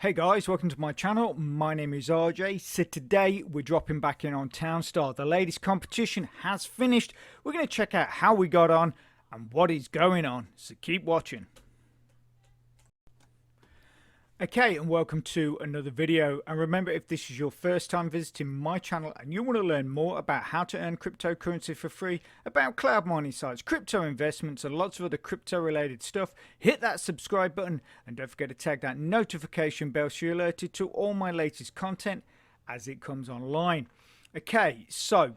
Hey guys, welcome to my channel. My name is RJ. So today we're dropping back in on Townstar. The latest competition has finished. We're going to check out how we got on and what is going on. So keep watching. Okay, and welcome to another video. And remember, if this is your first time visiting my channel and you want to learn more about how to earn cryptocurrency for free, about cloud mining sites, crypto investments, and lots of other crypto related stuff, hit that subscribe button and don't forget to tag that notification bell so you're alerted to all my latest content as it comes online. Okay, so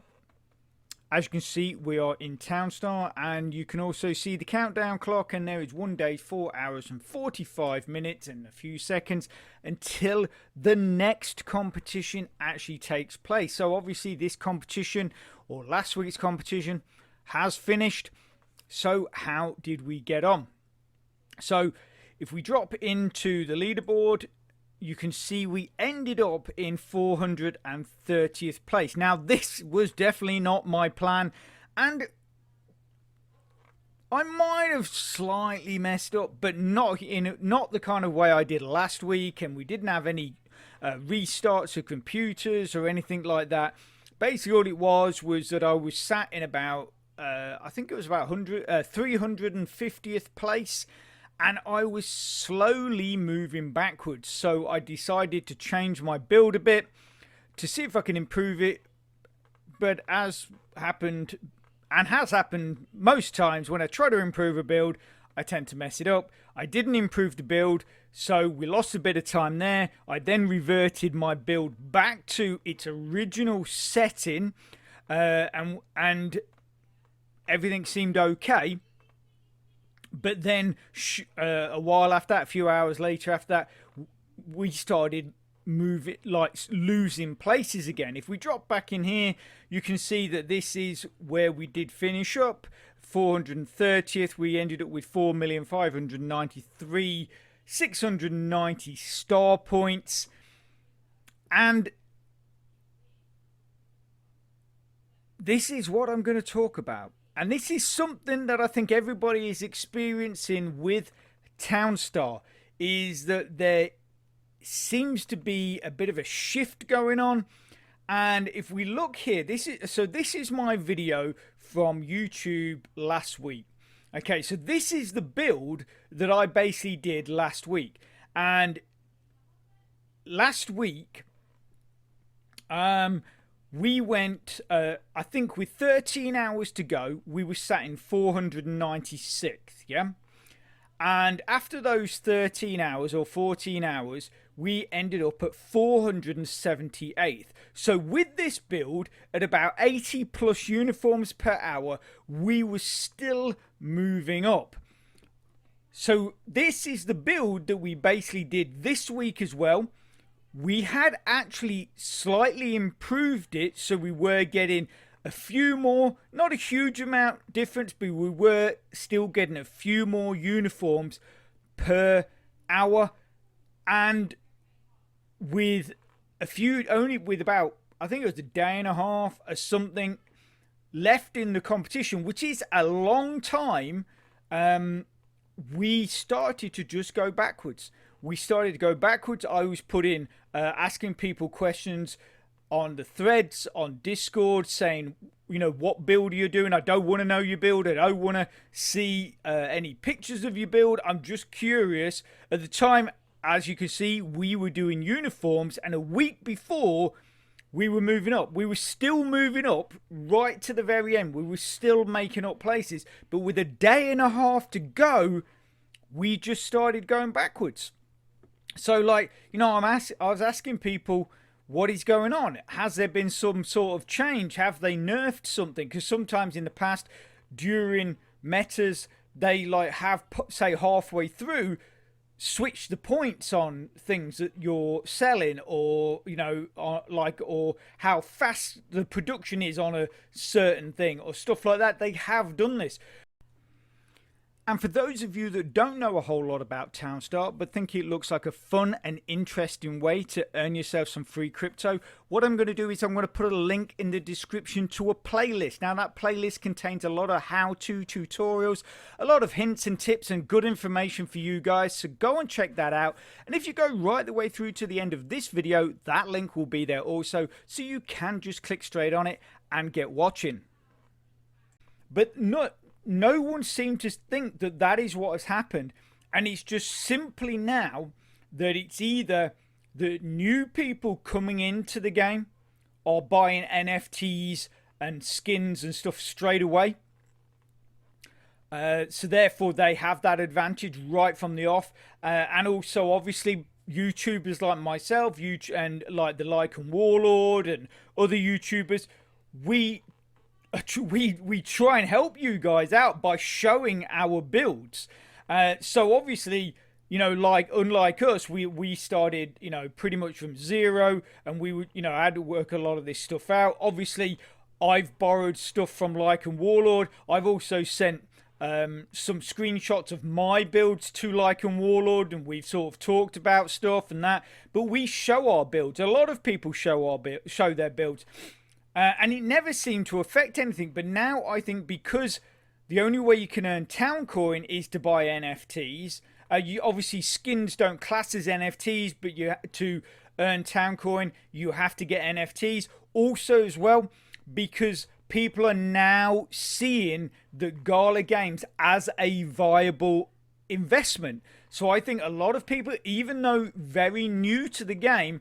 as you can see, we are in Townstar, and you can also see the countdown clock, and there is 1 day, 4 hours and 45 minutes and a few seconds until the next competition actually takes place. So obviously this competition, or last week's competition, has finished. So how did we get on? So if we drop into the leaderboard, you can see we ended up in 430th place. Now, this was definitely not my plan, and I might have slightly messed up, but not the kind of way I did last week, and we didn't have any restarts of computers or anything like that. Basically, all it was that I was sat in about, I think it was about 350th place, and I was slowly moving backwards. So I decided to change my build a bit to see if I can improve it. But as happened, and has happened most times, when I try to improve a build, I tend to mess it up. I didn't improve the build, so we lost a bit of time there. I then reverted my build back to its original setting, and everything seemed okay. But then a while after that, a few hours later after that, we started losing places again. If we drop back in here, you can see that this is where we did finish up. 430th, we ended up with 4,593,690 star points. And this is what I'm going to talk about. And this is something that I think everybody is experiencing with Townstar, is that there seems to be a bit of a shift going on. And if we look here, this is my video from YouTube last week. Okay, so this is the build that I basically did last week. And last week, we went, I think with 13 hours to go, we were sat in 496th, yeah? And after those 13 hours or 14 hours, we ended up at 478th. So with this build, at about 80 plus uniforms per hour, we were still moving up. So this is the build that we basically did this week as well. We had actually slightly improved it, so we were getting a few more, not a huge amount difference, but we were still getting a few more uniforms per hour. And with only with about, I think it was a day and a half or something left in the competition, which is a long time, we started to just go backwards. We started to go backwards. I was put in asking people questions on the threads on Discord, saying, you know, what build are you doing? I don't want to know your build. I don't want to see any pictures of your build. I'm just curious. At the time, as you can see, we were doing uniforms, and a week before, we were moving up. We were still moving up right to the very end. We were still making up places. But with a day and a half to go, we just started going backwards. So, like, you know, I was asking people, what is going on? Has there been some sort of change? Have they nerfed something? Because sometimes in the past, during metas, they have, say, halfway through, switch the points on things that you're selling, or, you know, or how fast the production is on a certain thing, or stuff like that. They have done this. And for those of you that don't know a whole lot about Townstar but think it looks like a fun and interesting way to earn yourself some free crypto, what I'm going to do is I'm going to put a link in the description to a playlist. Now that playlist contains a lot of how-to tutorials, a lot of hints and tips and good information for you guys, so go and check that out. And if you go right the way through to the end of this video, that link will be there also, so you can just click straight on it and get watching. But no one seemed to think that that is what has happened, and it's just simply now that it's either the new people coming into the game are buying NFTs and skins and stuff straight away, so therefore they have that advantage right from the off, and also obviously YouTubers like myself, and like the Lycan Warlord and other YouTubers, we try and help you guys out by showing our builds. So obviously, you know, like unlike us, we started, you know, pretty much from zero, and we would, you know, I had to work a lot of this stuff out. Obviously, I've borrowed stuff from Lycan Warlord. I've also sent some screenshots of my builds to Lycan Warlord, and we've sort of talked about stuff and that. But we show our builds. A lot of people show their builds. And it never seemed to affect anything. But now I think because the only way you can earn Town Coin is to buy NFTs. You obviously, skins don't class as NFTs, but to earn Town Coin, you have to get NFTs. Also as well, because people are now seeing the Gala games as a viable investment. So I think a lot of people, even though very new to the game,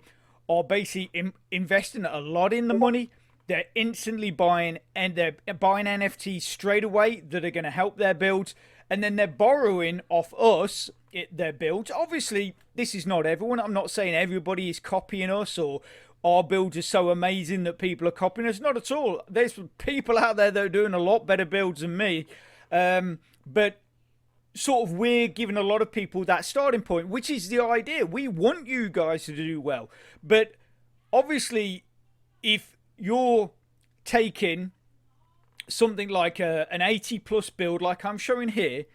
are basically investing a lot in the money. They're instantly buying, and they're buying NFTs straight away that are going to help their builds, and then they're borrowing off us their builds. Obviously, this is not everyone. I'm not saying everybody is copying us or our builds are so amazing that people are copying us. Not at all. There's people out there that are doing a lot better builds than me, but sort of we're giving a lot of people that starting point, which is the idea. We want you guys to do well, but obviously, if you're taking something like an 80 plus build like I'm showing here,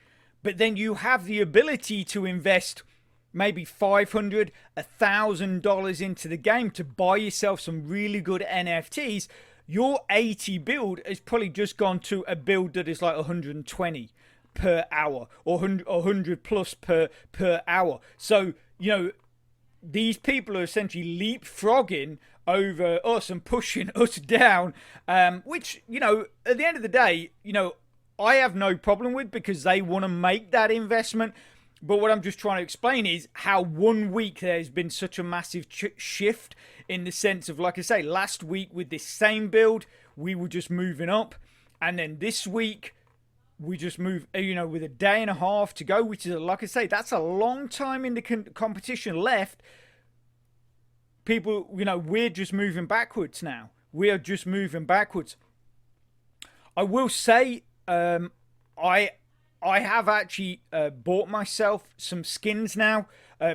but then you have the ability to invest maybe $500, $1,000 into the game to buy yourself some really good NFTs, your 80 build has probably just gone to a build that is like 120 per hour or 100 plus per hour. So, you know, these people are essentially leapfrogging over us and pushing us down, which, you know, at the end of the day, you know, I have no problem with, because they want to make that investment. But what I'm just trying to explain is how 1 week there's been such a massive shift, in the sense of, like I say, last week with this same build, we were just moving up. And then this week, we just move, you know, with a day and a half to go, which is, like I say, that's a long time in the competition left. People, you know, we're just moving backwards now. We are just moving backwards. I will say, I have actually bought myself some skins now,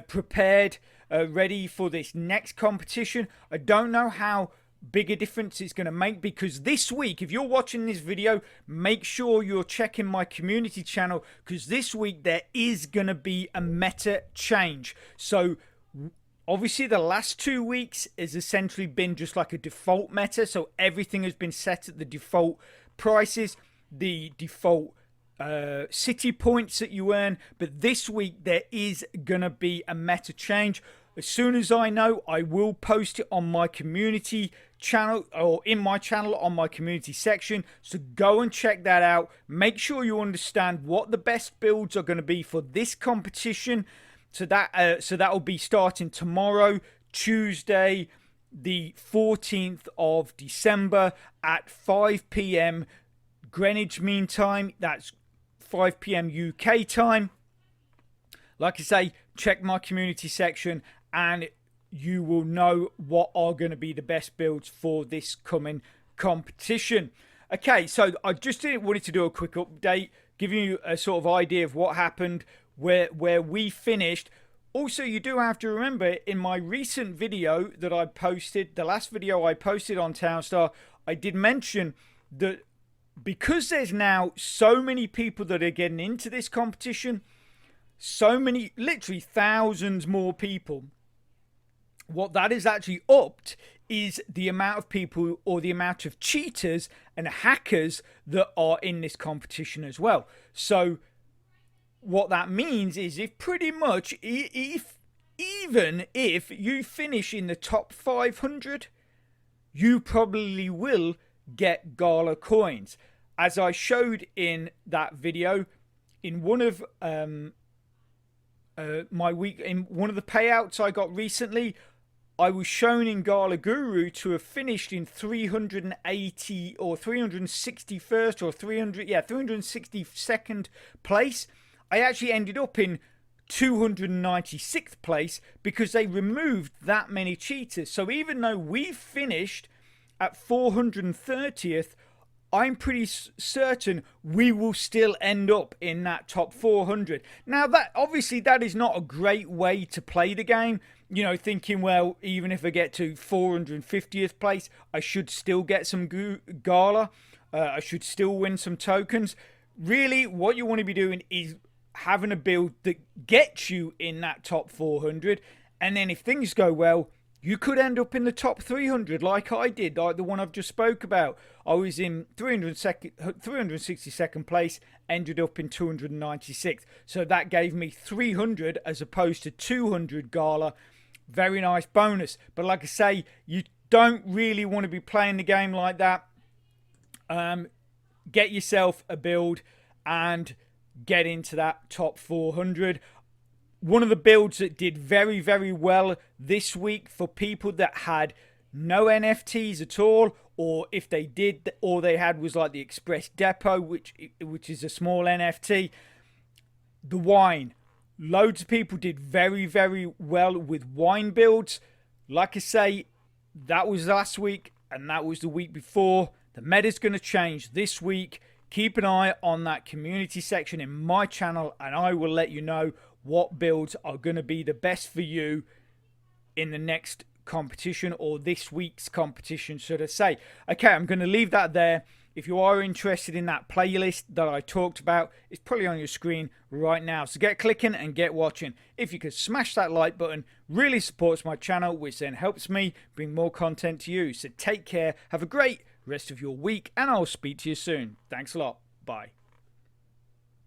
prepared, ready for this next competition. I don't know how big a difference it's going to make, because this week, if you're watching this video, make sure you're checking my community channel, because this week there is going to be a meta change. So obviously the last 2 weeks has essentially been just like a default meta, so everything has been set at the default prices, the default city points that you earn. But this week there is gonna be a meta change. As soon as I know, I will post it on my community channel, or in my channel on my community section, so go and check that out. Make sure you understand what the best builds are going to be for this competition. So that will be starting tomorrow, Tuesday, the 14th of December at 5 p.m. Greenwich Mean Time. That's 5 p.m. UK time. Like I say, check my community section and you will know what are going to be the best builds for this coming competition. Okay, so I just wanted to do a quick update, giving you a sort of idea of what happened, where we finished. Also, you do have to remember, in my recent video that I posted, the last video I posted on Townstar, I did mention that because there's now so many people that are getting into this competition, so many, literally thousands more people, what that is actually upped is the amount of people or the amount of cheaters and hackers that are in this competition as well. So what that means is, if pretty much, even if you finish in the top 500, you probably will get Gala coins. As I showed in that video, in one of my week, in one of the payouts I got recently, I was shown in Gala Guru to have finished in 380 or 361st or 362nd place. I actually ended up in 296th place because they removed that many cheaters. So even though we finished at 430th, I'm pretty certain we will still end up in that top 400. Now, that obviously that is not a great way to play the game. You know, thinking, well, even if I get to 450th place, I should still get some Gala. I should still win some tokens. Really, what you want to be doing is having a build that gets you in that top 400. And then if things go well, you could end up in the top 300 like I did, like the one I've just spoke about. I was in 362nd place, ended up in 296th. So that gave me 300 as opposed to 200 Gala. Very nice bonus. But like I say, you don't really want to be playing the game like that. Get yourself a build and get into that top 400. One of the builds that did very, very well this week for people that had no NFTs at all, or if they did, all they had was like the Express Depot, which is a small NFT. The wine. Loads of people did very, very well with wine builds. Like I say, that was last week and that was the week before. The meta's going to change this week. Keep an eye on that community section in my channel and I will let you know what builds are going to be the best for you in the next competition, or this week's competition, should I say. Okay, I'm going to leave that there. If you are interested in that playlist that I talked about, it's probably on your screen right now. So get clicking and get watching. If you could smash that like button, really supports my channel, which then helps me bring more content to you. So take care, have a great rest of your week, and I'll speak to you soon. Thanks a lot. Bye.